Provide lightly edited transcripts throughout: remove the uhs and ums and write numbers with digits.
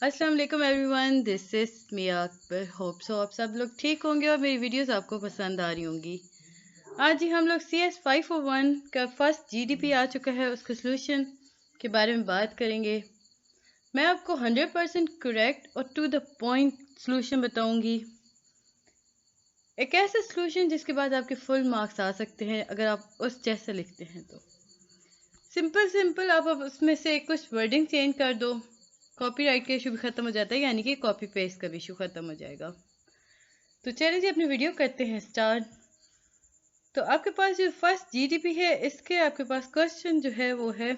अस्सलाम वालेकुम everyone, this is Mia Akbar. Hope so आप सब लोग ठीक होंगे और मेरी वीडियोस आपको पसंद आ रही होंगी। आज ही हम लोग CS501 का फर्स्ट GDP आ चुका है, उसका सोल्यूशन के बारे में बात करेंगे। मैं आपको 100% करेक्ट और टू द पॉइंट सोल्यूशन बताऊंगी। एक ऐसा सोल्यूशन जिसके बाद आपके फुल मार्क्स आ सकते हैं अगर आप उस जैसे लिखते हैं तो। सिंपल सिंपल आप अब उसमें से कुछ वर्डिंग चेंज कर दो, कॉपीराइट का इशू भी खत्म हो जाता है, यानी कि कॉपी पेस्ट का भी इशू खत्म हो जाएगा। तो चलिए जी अपनी वीडियो करते हैं स्टार्ट। तो आपके पास जो फर्स्ट GDP है, इसके आपके पास क्वेश्चन जो है वो है,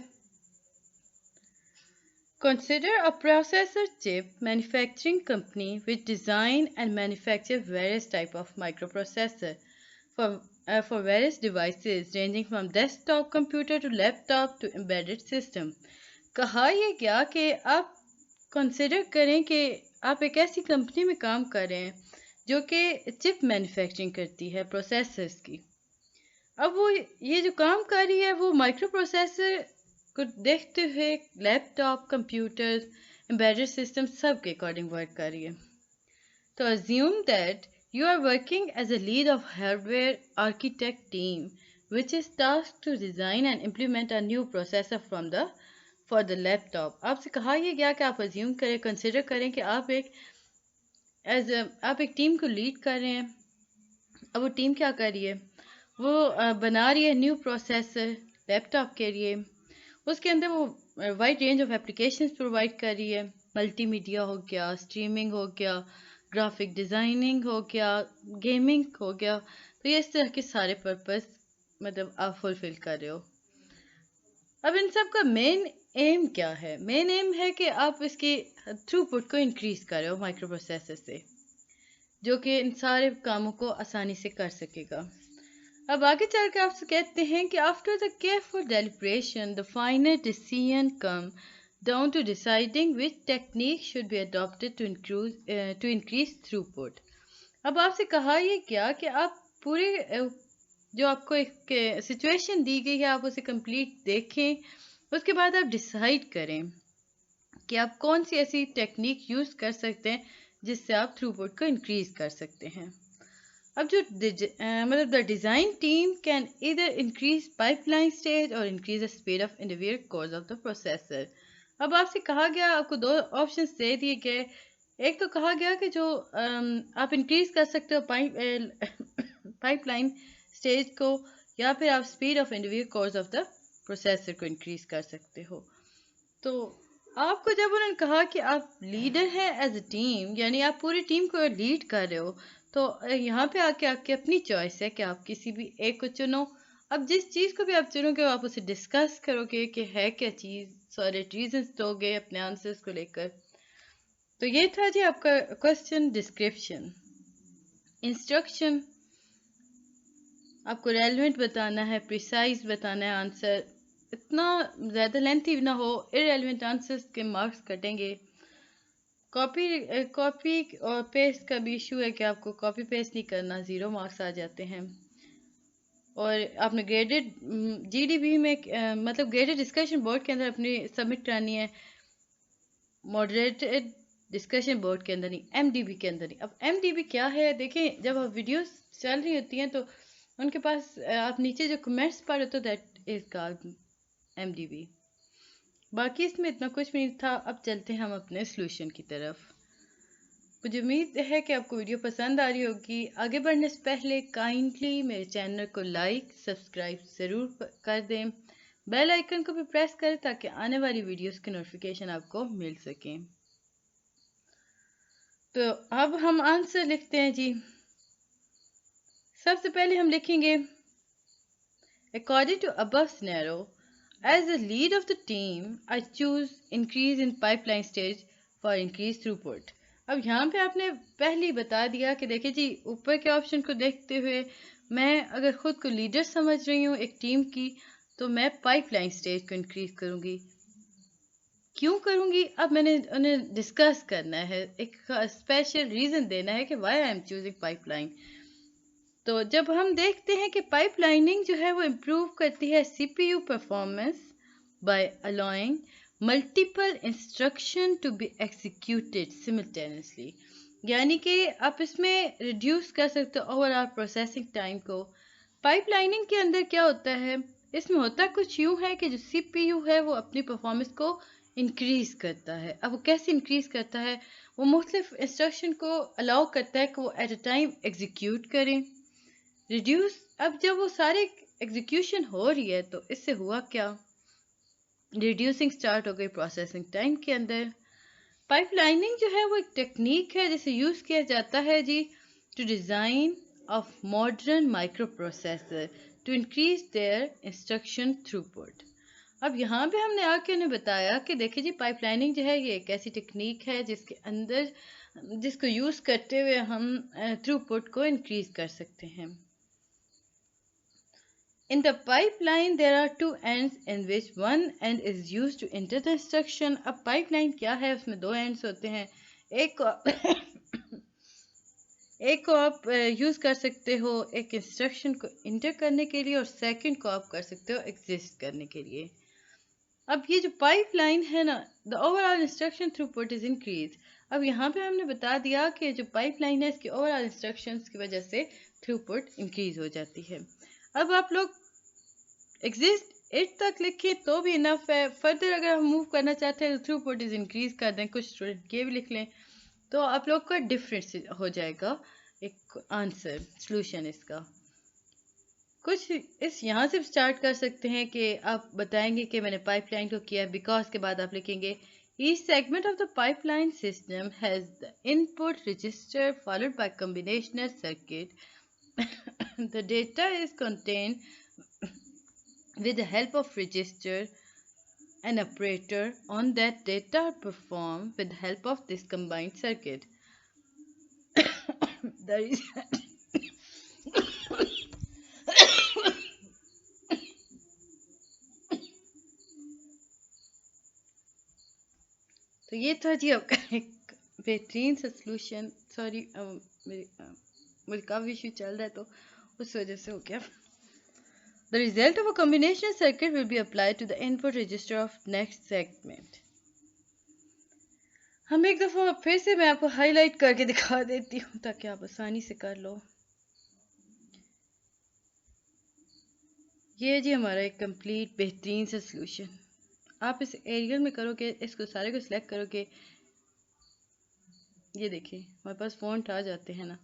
consider a processor chip manufacturing company which design and manufacture various type of microprocessor for various devices ranging from desktop computer to laptop to embedded system। कहा यह गया कि आप कंसिडर करें कि आप एक ऐसी कंपनी में काम कर रहे हैं जो कि चिप मैन्युफैक्चरिंग करती है प्रोसेसर्स की। अब वो ये जो काम कर रही है वो माइक्रो प्रोसेसर को देखते हुए लैपटॉप, कंप्यूटर, एम्बेडेड सिस्टम सब के अकॉर्डिंग वर्क कर रही है। तो assume that you are working as a lead of hardware architect team which is tasked to design and implement a new processor for the laptop। आपसे कहा यह गया कि आप assume करें, कंसिडर करें कि आप एक टीम को लीड कर रहे हैं। अब वो टीम क्या कर रही है, वो बना रही है न्यू प्रोसेसर लैपटॉप के लिए। उसके अंदर वो wide range of applications provide कर रही है। मल्टीमीडिया हो गया, स्ट्रीमिंग हो गया, ग्राफिक डिज़ाइनिंग हो गया, गेमिंग हो गया। तो ये इस तरह के सारे पर्पस मतलब आप फुलफिल कर रहे हो। अब इन सब का मेन एम क्या है? मेन एम है कि आप इसकी थ्रूपुट को इंक्रीज कर रहे हो माइक्रो प्रोसेसर से, जो कि इन सारे कामों को आसानी से कर सकेगा। अब आगे चल के आपसे कहते हैं कि after the careful deliberation the final decision come down to deciding which technique should be adopted to increase throughput. अब आपसे कहा यह क्या कि आप पूरे जो आपको एक सिचुएशन दी गई है आप उसे कंप्लीट देखें, उसके बाद आप डिसाइड करें कि आप कौन सी ऐसी टेक्निक यूज़ कर सकते हैं जिससे आप थ्रूपुट को इंक्रीज कर सकते हैं। अब जो मतलब द डिज़ाइन टीम कैन इधर इंक्रीज पाइपलाइन स्टेज और increase the speed of individual course of the processor. अब आपसे कहा गया, आपको दो ऑप्शंस दे दिए गए। एक तो कहा गया कि जो आप इंक्रीज कर सकते हो पाइपलाइन स्टेज को, या फिर आप speed of individual course of the processor को इंक्रीज कर सकते हो। तो आपको जब उन्होंने कहा कि आप लीडर हैं एज अ टीम, यानी आप पूरी टीम को लीड कर रहे हो, तो यहाँ पे आके आपकी अपनी चॉइस है कि आप किसी भी एक को चुनो। अब जिस चीज़ को भी आप चुनोगे आप उसे डिस्कस करोगे कि है क्या चीज़, सारे रीजंस दोगे अपने आंसर्स को लेकर। तो ये था जी आपका क्वेश्चन डिस्क्रिप्शन। इंस्ट्रक्शन, आपको रेलिवेंट बताना है, प्रिसाइज बताना है आंसर, इतना ज़्यादा लेंथी ना हो, इरेलीवेंट आंसर्स के मार्क्स कटेंगे। कॉपी और पेस्ट का भी इशू है कि आपको कॉपी पेस्ट नहीं करना, 0 मार्क्स आ जाते हैं। और आपने ग्रेडेड GDP में मतलब ग्रेडेड डिस्कशन बोर्ड के अंदर अपनी सबमिट करानी है, मॉडरेटेड डिस्कशन बोर्ड के अंदर नहीं, MDB के अंदर नहीं। अब MDB क्या है देखें, जब आप वीडियोस चल रही होती हैं तो उनके पास आप नीचे जो कमेंट्स पढ़ तो दैट इज कॉल्ड MDB। बाकी इसमें इतना कुछ भी नहीं था। अब चलते हैं हम अपने सोल्यूशन की तरफ। मुझे उम्मीद है कि आपको वीडियो पसंद आ रही होगी। आगे बढ़ने से पहले काइंडली मेरे चैनल को लाइक सब्सक्राइब ज़रूर कर दें, बेल आइकन को भी प्रेस करें ताकि आने वाली वीडियोस की नोटिफिकेशन आपको मिल सके। तो अब हम आंसर लिखते हैं जी। सबसे पहले हम लिखेंगे, according to above scenario as the lead of the team I choose increase in pipeline stage for increase throughput. अब यहाँ पे आपने पहले ही बता दिया कि देखिए जी, ऊपर के ऑप्शन को देखते हुए मैं अगर खुद को लीडर समझ रही हूँ एक टीम की, तो मैं पाइपलाइन स्टेज को इंक्रीज करूँगी। क्यों करूँगी, अब मैंने उन्हें डिस्कस करना है, एक स्पेशल रीज़न देना है कि why I am choosing pipeline. तो जब हम देखते हैं कि पाइपलाइनिंग जो है वो इम्प्रूव करती है CPU performance by allowing multiple instruction to be executed simultaneously, यानी कि आप इसमें रिड्यूस कर सकते हो ओवरऑल प्रोसेसिंग टाइम को। पाइपलाइनिंग के अंदर क्या होता है, इसमें होता कुछ यूँ है कि जो सीपीयू है वो अपनी परफॉर्मेंस को इंक्रीज़ करता है। अब वो कैसे इंक्रीज़ करता है, वो मुख्तलिफ इंस्ट्रक्शन को अलाउ करता है कि वो एट अ टाइम एग्जीक्यूट करें। रिड्यूस, अब जब वो सारे एग्जीक्यूशन हो रही है तो इससे हुआ क्या, रिड्यूसिंग स्टार्ट हो गई प्रोसेसिंग टाइम के अंदर। पाइपलाइनिंग जो है वो एक टेक्निक है जिसे यूज़ किया जाता है जी to design of modern microprocessor to increase their instruction throughput. अब यहाँ पे हमने आके उन्हें बताया कि देखिए जी पाइपलाइनिंग जो है ये एक ऐसी टेक्निक है जिसके अंदर जिसको यूज़ करते हुए हम थ्रूपुट को इंक्रीज कर सकते हैं। In the pipeline, there are two ends in which one end is used to enter the instruction. अब pipeline क्या है, उसमें दो ends होते हैं। एक को एक को आप यूज़ कर सकते हो एक इंस्ट्रक्शन को इंटर करने के लिए, और सेकंड को आप कर सकते हो एग्जिस्ट करने के लिए। अब ये जो पाइपलाइन है ना, the overall instruction throughput is increase. अब यहाँ पे हमने बता दिया कि जो पाइपलाइन है इसकी ओवरऑल इंस्ट्रक्शंस की वजह से थ्रूपुट इंक्रीज हो जाती है। अब आप लोग एग्जिस्ट 8 तक लिखे तो भी इनफ है। फर्दर अगर हम मूव करना चाहते हैं तो थ्रूपुट इज इंक्रीज कर दें, कुछ स्टूडेंट ये भी लिख लें, तो आप लोग का डिफरेंस हो जाएगा एक आंसर सॉल्यूशन इसका। कुछ इस यहाँ से स्टार्ट कर सकते हैं कि आप बताएंगे कि मैंने पाइपलाइन को किया, बिकॉज के बाद आप लिखेंगे each segment of the pipeline system has the input register followed by combinational circuit. The data is contained with the help of register. An operator on that data performed with the help of this combined circuit. There is तो ये था जी आपका एक बेहतरीन सा solution. Sorry मुझे काफ़ी issue चल रहा है तो उस वजह से हो गया। The result of a combination circuit will be applied to the input register of next segment. हम एक दफ़ा फिर से मैं आपको हाईलाइट करके दिखा देती हूँ ताकि आप आसानी से कर लो। ये जी हमारा एक कंप्लीट बेहतरीन सा सॉल्यूशन। आप इस एरियल में करोगे, इसको सारे को सिलेक्ट करोगे, ये देखिए हमारे पास फॉन्ट आ जाते हैं ना।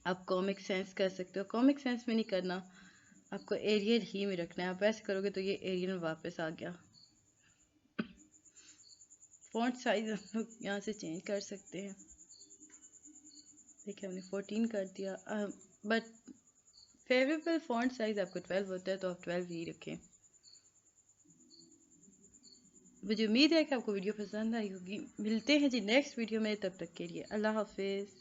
आप कॉमिक सेंस कर सकते हो, कॉमिक सेंस में नहीं करना, आपको एरियल ही में रखना है। आप ऐसे करोगे तो ये एरियल में वापस आ गया। फॉन्ट साइज हम लोग यहाँ से चेंज कर सकते हैं। देखिए हमने 14 कर दिया, बट फेवरेबल फॉन्ट साइज आपको 12 होता है तो आप 12 ही रखें। मुझे उम्मीद है कि आपको वीडियो पसंद आई होगी। मिलते हैं जी नेक्स्ट वीडियो में, तब तक के लिए अल्लाह हाफिज़।